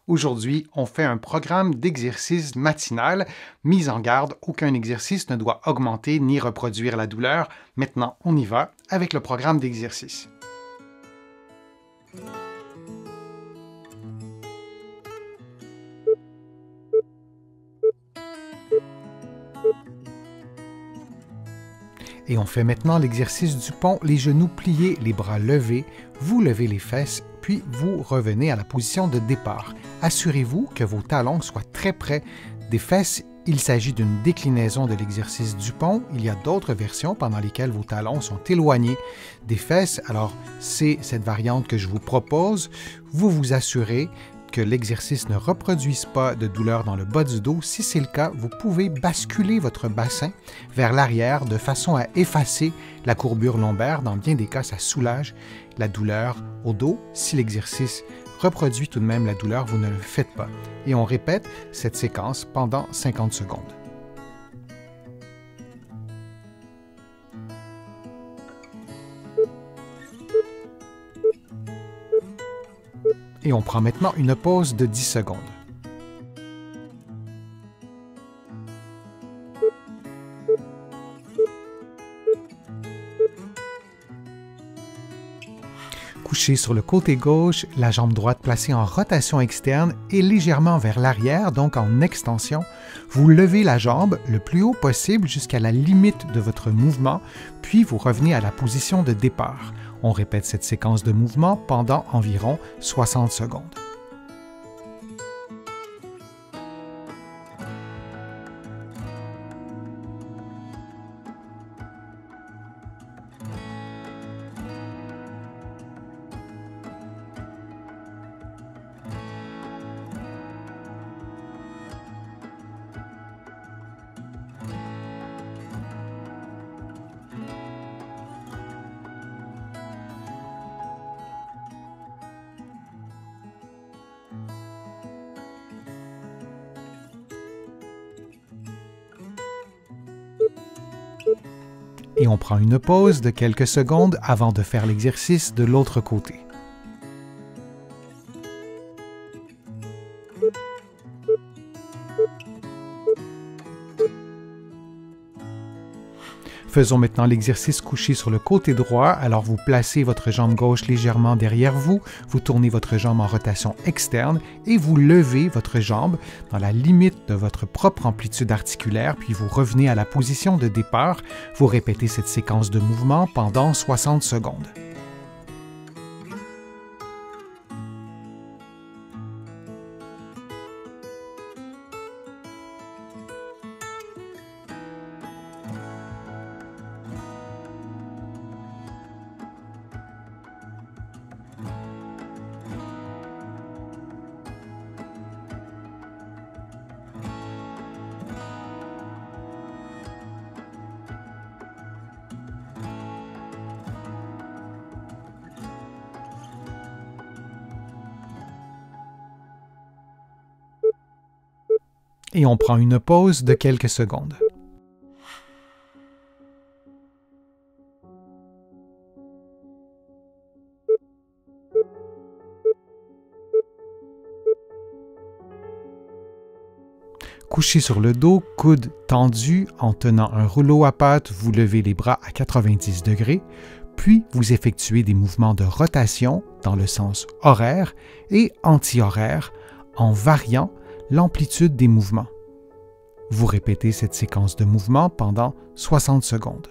Aujourd'hui, on fait un programme d'exercice matinal. Mise en garde, aucun exercice ne doit augmenter ni reproduire la douleur. Maintenant, on y va avec le programme d'exercice. Et on fait maintenant l'exercice du pont, les genoux pliés, les bras levés, vous levez les fesses, puis vous revenez à la position de départ. Assurez-vous que vos talons soient très près des fesses. Il s'agit d'une déclinaison de l'exercice du pont. Il y a d'autres versions pendant lesquelles vos talons sont éloignés des fesses. Alors, c'est cette variante que je vous propose. Vous vous assurez que l'exercice ne reproduise pas de douleur dans le bas du dos. Si c'est le cas, vous pouvez basculer votre bassin vers l'arrière de façon à effacer la courbure lombaire. Dans bien des cas, ça soulage la douleur au dos. Si l'exercice reproduit tout de même la douleur, vous ne le faites pas. Et on répète cette séquence pendant 50 secondes. Et on prend maintenant une pause de 10 secondes. Couché sur le côté gauche, la jambe droite placée en rotation externe et légèrement vers l'arrière, donc en extension. Vous levez la jambe le plus haut possible jusqu'à la limite de votre mouvement, puis vous revenez à la position de départ. On répète cette séquence de mouvement pendant environ 60 secondes. Et on prend une pause de quelques secondes avant de faire l'exercice de l'autre côté. Faisons maintenant l'exercice couché sur le côté droit. Alors vous placez votre jambe gauche légèrement derrière vous, vous tournez votre jambe en rotation externe et vous levez votre jambe dans la limite de votre propre amplitude articulaire, puis vous revenez à la position de départ. Vous répétez cette séquence de mouvement pendant 60 secondes. Et on prend une pause de quelques secondes. Couché sur le dos, coude tendu, en tenant un rouleau à pattes, vous levez les bras à 90 degrés, puis vous effectuez des mouvements de rotation dans le sens horaire et anti-horaire en variant l'amplitude des mouvements. Vous répétez cette séquence de mouvements pendant 60 secondes.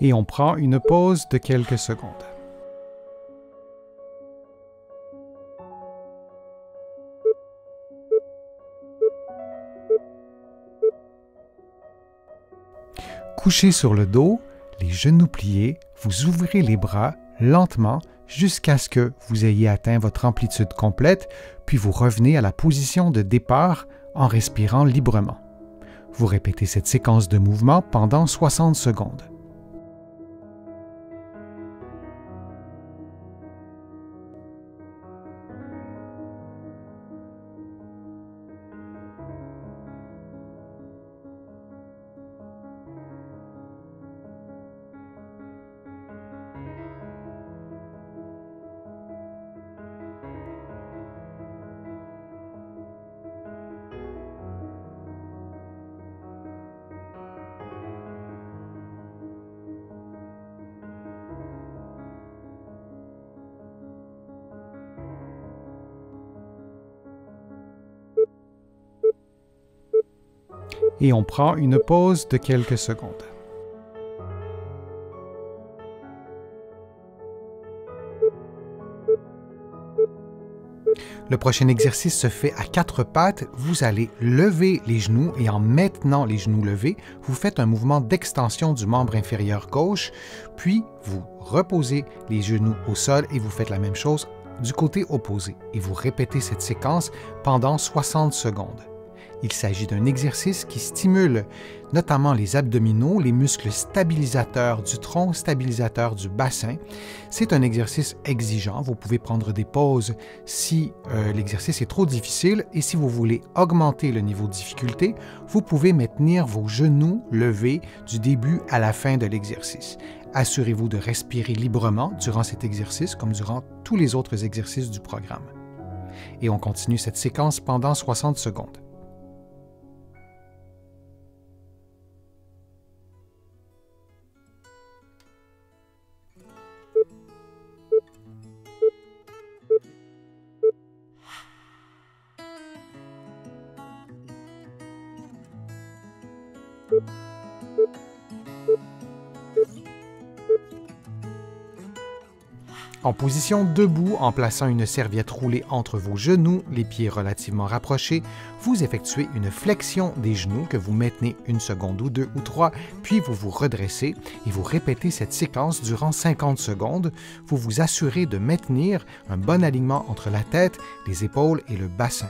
Et on prend une pause de quelques secondes. Couché sur le dos, les genoux pliés, vous ouvrez les bras lentement jusqu'à ce que vous ayez atteint votre amplitude complète, puis vous revenez à la position de départ en respirant librement. Vous répétez cette séquence de mouvements pendant 60 secondes. Et on prend une pause de quelques secondes. Le prochain exercice se fait à quatre pattes. Vous allez lever les genoux et en maintenant les genoux levés, vous faites un mouvement d'extension du membre inférieur gauche, puis vous reposez les genoux au sol et vous faites la même chose du côté opposé. Et vous répétez cette séquence pendant 60 secondes. Il s'agit d'un exercice qui stimule notamment les abdominaux, les muscles stabilisateurs du tronc, stabilisateurs du bassin. C'est un exercice exigeant. Vous pouvez prendre des pauses si l'exercice est trop difficile et si vous voulez augmenter le niveau de difficulté, vous pouvez maintenir vos genoux levés du début à la fin de l'exercice. Assurez-vous de respirer librement durant cet exercice comme durant tous les autres exercices du programme. Et on continue cette séquence pendant 60 secondes. En position debout, en plaçant une serviette roulée entre vos genoux, les pieds relativement rapprochés, vous effectuez une flexion des genoux que vous maintenez une seconde ou deux ou trois, puis vous vous redressez et vous répétez cette séquence durant 50 secondes. Vous vous assurez de maintenir un bon alignement entre la tête, les épaules et le bassin.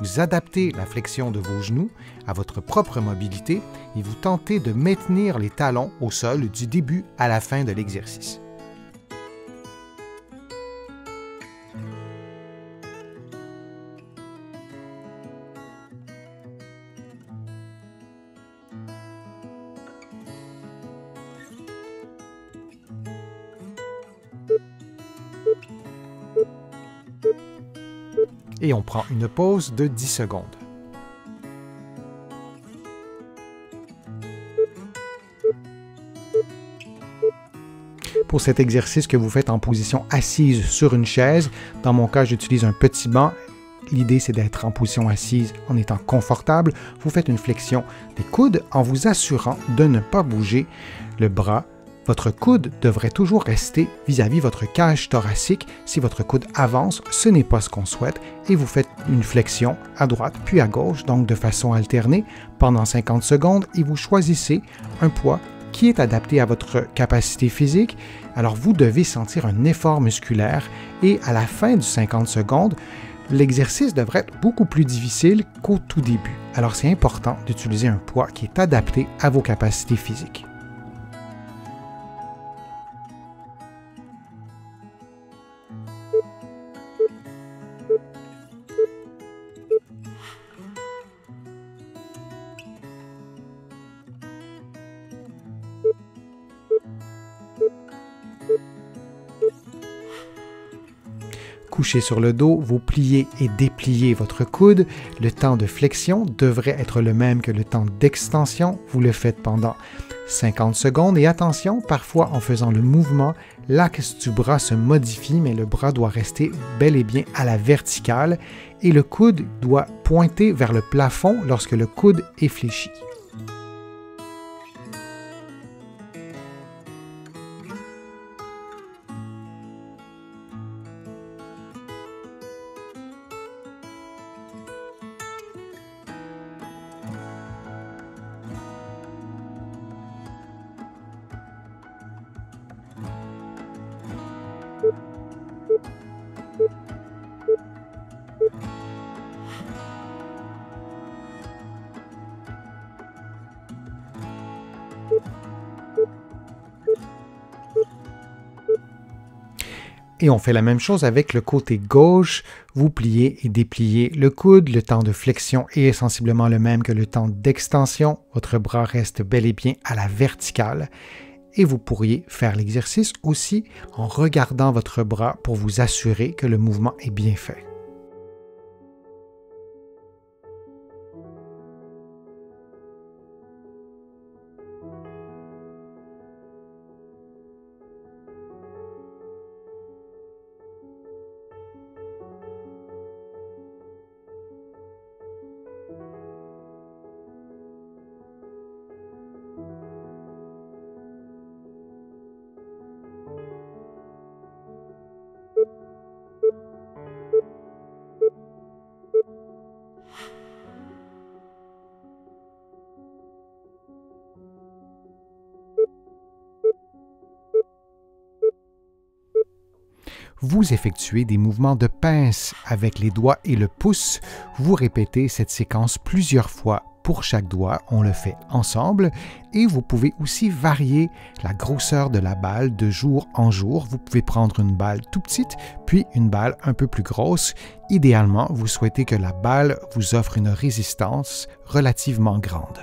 Vous adaptez la flexion de vos genoux à votre propre mobilité et vous tentez de maintenir les talons au sol du début à la fin de l'exercice. Et on prend une pause de 10 secondes. Pour cet exercice que vous faites en position assise sur une chaise, dans mon cas, j'utilise un petit banc. L'idée, c'est d'être en position assise en étant confortable. Vous faites une flexion des coudes en vous assurant de ne pas bouger le bras. Votre coude devrait toujours rester vis-à-vis votre cage thoracique. Si votre coude avance, ce n'est pas ce qu'on souhaite et vous faites une flexion à droite puis à gauche, donc de façon alternée pendant 50 secondes et vous choisissez un poids qui est adapté à votre capacité physique. Alors vous devez sentir un effort musculaire et à la fin du 50 secondes, l'exercice devrait être beaucoup plus difficile qu'au tout début. Alors c'est important d'utiliser un poids qui est adapté à vos capacités physiques. Couché sur le dos, vous pliez et dépliez votre coude. Le temps de flexion devrait être le même que le temps d'extension. Vous le faites pendant 50 secondes. Et attention, parfois en faisant le mouvement, l'axe du bras se modifie, mais le bras doit rester bel et bien à la verticale et le coude doit pointer vers le plafond lorsque le coude est fléchi. Et on fait la même chose avec le côté gauche. Vous pliez et dépliez le coude. Le temps de flexion est sensiblement le même que le temps d'extension. Votre bras reste bel et bien à la verticale. Et vous pourriez faire l'exercice aussi en regardant votre bras pour vous assurer que le mouvement est bien fait. Vous effectuez des mouvements de pince avec les doigts et le pouce. Vous répétez cette séquence plusieurs fois pour chaque doigt. On le fait ensemble et vous pouvez aussi varier la grosseur de la balle de jour en jour. Vous pouvez prendre une balle tout petite, puis une balle un peu plus grosse. Idéalement, vous souhaitez que la balle vous offre une résistance relativement grande.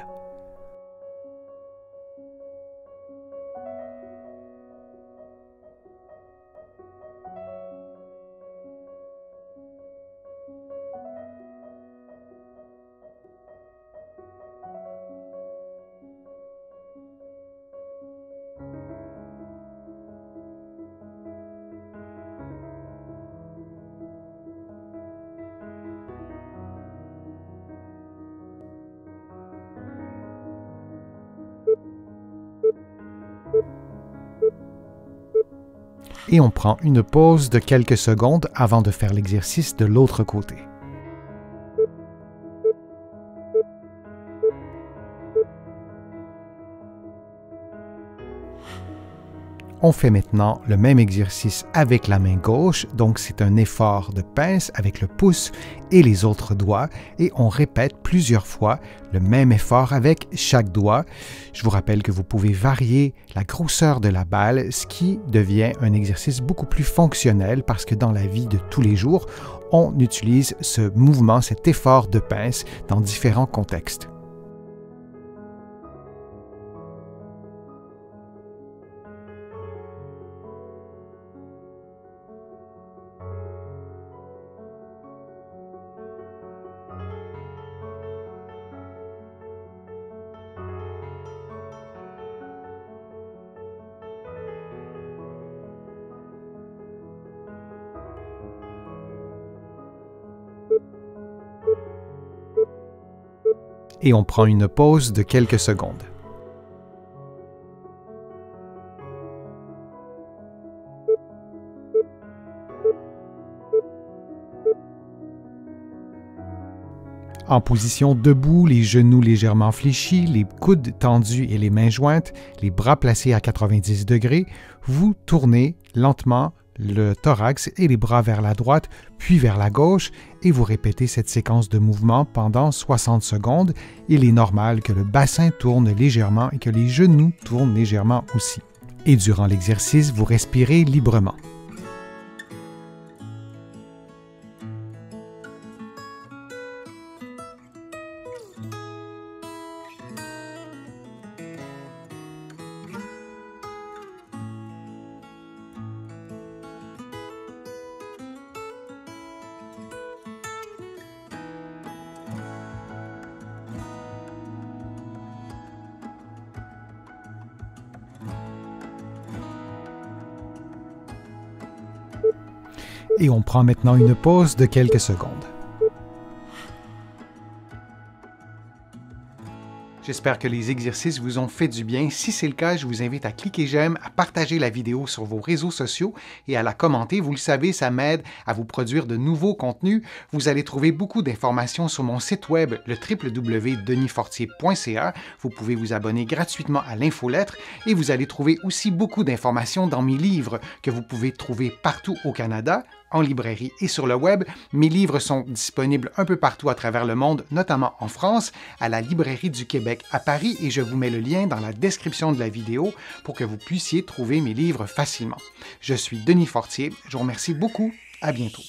Et on prend une pause de quelques secondes avant de faire l'exercice de l'autre côté. On fait maintenant le même exercice avec la main gauche, donc c'est un effort de pince avec le pouce et les autres doigts, et on répète plusieurs fois le même effort avec chaque doigt. Je vous rappelle que vous pouvez varier la grosseur de la balle, ce qui devient un exercice beaucoup plus fonctionnel parce que dans la vie de tous les jours, on utilise ce mouvement, cet effort de pince dans différents contextes. Et on prend une pause de quelques secondes. En position debout, les genoux légèrement fléchis, les coudes tendus et les mains jointes, les bras placés à 90 degrés, vous tournez lentement le thorax et les bras vers la droite, puis vers la gauche, et vous répétez cette séquence de mouvements pendant 60 secondes. Il est normal que le bassin tourne légèrement et que les genoux tournent légèrement aussi. Et durant l'exercice, vous respirez librement. Et on prend maintenant une pause de quelques secondes. J'espère que les exercices vous ont fait du bien. Si c'est le cas, je vous invite à cliquer j'aime, à partager la vidéo sur vos réseaux sociaux et à la commenter. Vous le savez, ça m'aide à vous produire de nouveaux contenus. Vous allez trouver beaucoup d'informations sur mon site web, le www.denisfortier.ca. Vous pouvez vous abonner gratuitement à l'infolettre et vous allez trouver aussi beaucoup d'informations dans mes livres que vous pouvez trouver partout au Canada, en librairie et sur le web. Mes livres sont disponibles un peu partout à travers le monde, notamment en France, à la Librairie du Québec à Paris, et je vous mets le lien dans la description de la vidéo pour que vous puissiez trouver mes livres facilement. Je suis Denis Fortier, je vous remercie beaucoup, à bientôt.